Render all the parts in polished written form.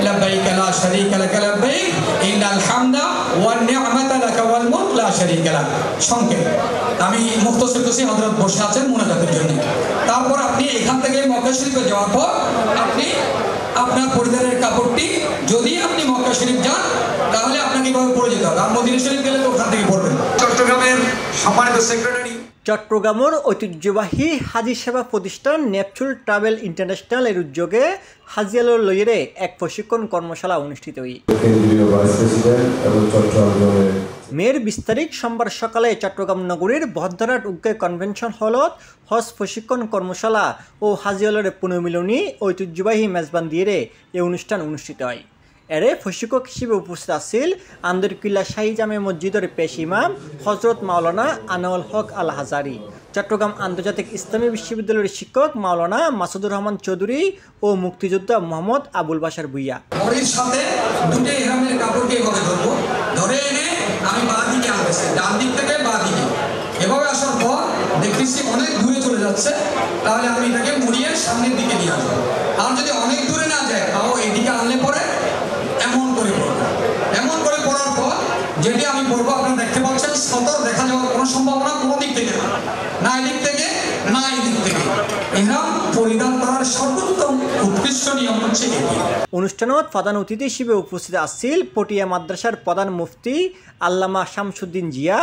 লাব্বাইক লা শারীকা লাক লাব্বাইক ইন্নাল হামদা ওয়ান নি'মাতা লাক ওয়াল মুলক লা শারীকা লাক। সংক্ষেপ আমি মুখতাসির করছি, হযরত বসে আছেন মুনাজাতের জন্য। তারপর আপনি এখান থেকে মক্কা শরীফে যাওয়ার পর আপনি আপনার পরিধানের কাপড়টি, যদি আপনি মক্কা শরীফ যান তাহলে আপনাকে এভাবে পরে যেতে হবে, আর মদিনা শরীফ গেলে তো ওখান থেকে পড়বেন। চট্টগ্রামের সম্মানিত সেক্রেটারি, চট্টগ্রামের ঐতিহ্যবাহী হাজি সেবা প্রতিষ্ঠান নেপচুন ট্রাভেল ইন্টারন্যাশনাল এর উদ্যোগে হাজিয়ালর লইয়েরে এক প্রশিক্ষণ কর্মশালা অনুষ্ঠিত হয়। মের 20 তারিখ সোমবার সকালে চট্টগ্রাম নগরীর বহদ্দারহাট উক্কে কনভেনশন হলত হজ প্রশিক্ষণ কর্মশালা ও হাজিয়ালর পুনর্মিলনী ঐতিহ্যবাহী মেজবান দিয়ে এই অনুষ্ঠান অনুষ্ঠিত হয়। এরে প্রশিক্ষক হিসেবে উপস্থিত আছিল আন্দরকিল্লা শাহী জামে মসজিদের পেশ ইমাম হজরত মাওলানা আনোয়ার হক আল হাজারি, চট্টগ্রাম আন্তর্জাতিক ইসলামী বিশ্ববিদ্যালয়ের শিক্ষক মাওলানা মাসুদুর রহমান চৌধুরী ও মুক্তিযোদ্ধা মোহাম্মদ আবুল বাশার ভুইয়া। ওর সাথে দুটো ইহরামের কাপড়কে এভাবে ধরবো, ধরে এনে আমি বাঁ দিকে আনতেছি, ডান দিক থেকে বাঁ দিকে এভাবে আসার পর দেখতেছি অনেক দূরে চলে যাচ্ছে, তাহলে আমি এটাকে মুড়িয়ে সামনের দিকে নিয়ে আসবো। আর যদি অনেক দূরে না যায় তাও এইদিকে আনলে পরে এমন করে পড়বো। এমন করে পড়ার পর যেটি আমি পড়বো আপনারা দেখতে পাচ্ছেন, সতর দেখা যাওয়ার কোনো সম্ভাবনা কোনো দিক থেকে না, এদিক থেকে না এদিক থেকে। ইহরাম পরিধান করার সর্বোত্তম উৎকৃষ্ট নিয়ম হচ্ছে এটি। অনুষ্ঠানত প্রধান অতিথি হিসেবে উপস্থিত আছিল পটিয়া মাদ্রাসার প্রধান মুফতি আল্লামা শামসুদ্দিন জিয়া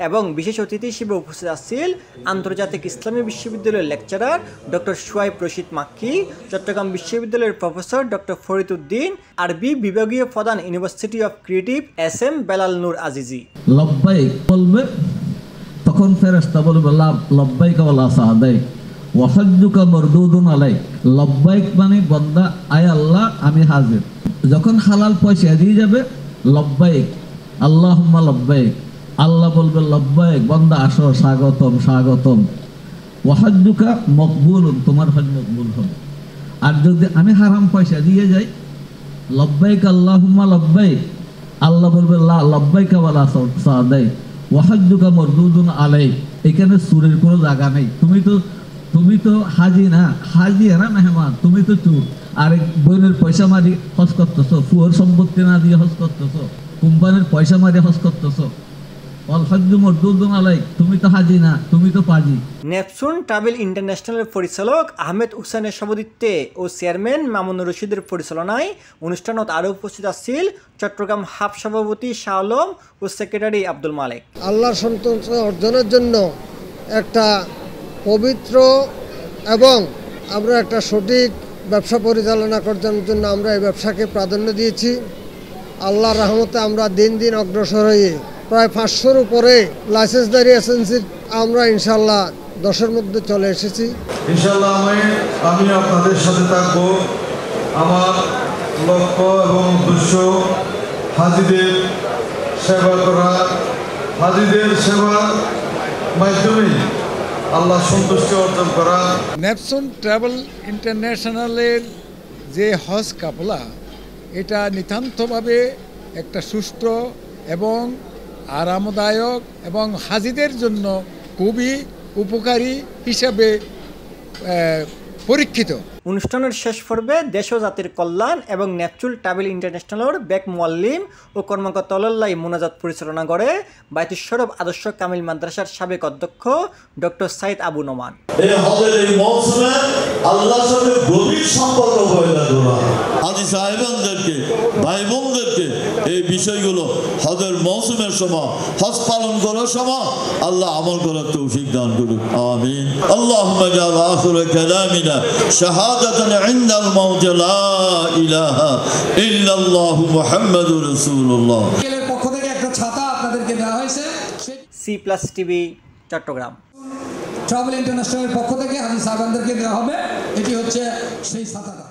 এবং বিশেষ অতিথি হিসেবে উপস্থিত আছিল আন্তর্জাতিক ইসলামী বিশ্ববিদ্যালয়ের লেকচারার ডক্টর সোয়াইব রশিদ মাক্কি, চট্টগ্রাম বিশ্ববিদ্যালয়ের প্রফেসর ডক্টর ফরিদ উদ্দিন, আরবি বিভাগীয় প্রধান university of creative SM Belal Noor Azizi. লব্বাইক বলবে তখন ফেরেশতা বলবে লব্বাইক ওয়ালা সাদাইক ওয়া হজ্জুকা মারদুদুন আলাইক। লব্বাইক মানে বান্দা আয় আল্লাহ আমি হাজির। যখন হালাল পয়সা দিয়ে যাবে লব্বাইক আল্লাহুম্মা লব্বাইক, আল্লাহ বলবে লব্বাইক বান্দা আসো, স্বাগতম স্বাগতম। ওয়া হজ্জুকা মকবুলুন, তোমার হজ মকবুল হবে। আর যদি আমি হারাম পয়সা দিয়ে যাই লব্বাইক আল্লাহুম্মা লব্বাইক, আল্লাহ বলবে লা লব্বাইকা ওয়ালা সাদাইক ওয়া হজ্জুকা মারদুদুন আলাইক। এখানে সুরের কোনো জায়গা নেই। তুমি তো হাজি না, হাজি না মেহমান, তুমি তো চুর। আরেক বোনের পয়সা মারি হজ করতেছো, ফুয়ার সম্পত্তি না দিয়ে হজ করতেছো, কোম্পানির পয়সা মারি হজ করতেছো। তুমি তো হাজি না, তুমি তো পাজি। নেপচুন ট্রাভেল ইন্টারন্যাশনালের পরিচালক আহমেদ হুসেনের সভাপতিত্বে ও চেয়ারম্যান মামুনুর রশিদের পরিচালনায় অনুষ্ঠানত আরও উপস্থিত আছিল চট্টগ্রাম হাব সভাপতি শাহ আলম ও সেক্রেটারি আব্দুল মালেক। আল্লাহর সন্তুষ্ট অর্জনের জন্য একটা পবিত্র এবং আমরা একটা সঠিক ব্যবসা পরিচালনা করার জন্য আমরা এই ব্যবসাকে প্রাধান্য দিয়েছি। আল্লাহর রহমতে আমরা দিন দিন অগ্রসর হয়ে প্রায় 500-র উপরে লাইসেন্সধারী এজেন্সি আমরা ইনশাল্লাহ 10-এর মধ্যে চলে এসেছি। ইনশাল্লাহ আমি আপনাদের সাথে থাকবো। আমার লক্ষ্য এবং উদ্দেশ্য হাজিদের সেবা করা, হাজিদের সেবার মাধ্যমে আল্লাহ সন্তুষ্টি অর্জন করা। নেপচুন ট্রাভেল ইন্টারন্যাশনালের যে হজ কাফলা, এটা নিতান্তভাবে একটা সুষ্ঠু এবং আরামদায়ক এবং হাজিদের জন্য খুবই উপকারী হিসাবে পরীক্ষিত। অনুষ্ঠানের শেষ পর্বে দেশ ও জাতির কল্যাণ এবং নেপচুন ট্রাভেল ইন্টারন্যাশনালের বেক মুয়াল্লিম ও কর্মকর্তা তলল্লাই মোনাজাত পরিচালনা করে বাইতুস শরফ আদর্শ কামিল মাদ্রাসার সাবেক অধ্যক্ষ ডক্টর সাইদ আবু নোমান। এই হজের এই মৌসুমে আল্লাহর সাথে গভীর সম্পর্ক পয়দা করা, হাজী সাহেবানদেরকে ভাই বোনদেরকে এই বিষয়গুলো হজের মৌসুমের সময় হজ পালন করার সময় আল্লাহ আমল করার তৌফিক দান করুন, আমিন। আল্লাহুম্মা জাআল আখির কালামিনা শাহাদাতান ইনদাল মাউত লা ইলাহা ইল্লাল্লাহু মুহাম্মাদুর রাসূলুল্লাহ। এর পক্ষ থেকে একটা ছাতা আপনাদেরকে দেওয়া হয়েছে। C+TV চট্টগ্রাম ট্রাভেল ইন্টারন্যাশনালের পক্ষ থেকে হাজী সাহেবানদেরকে দেওয়া হবে। এটি হচ্ছে সেই ছাতাটা।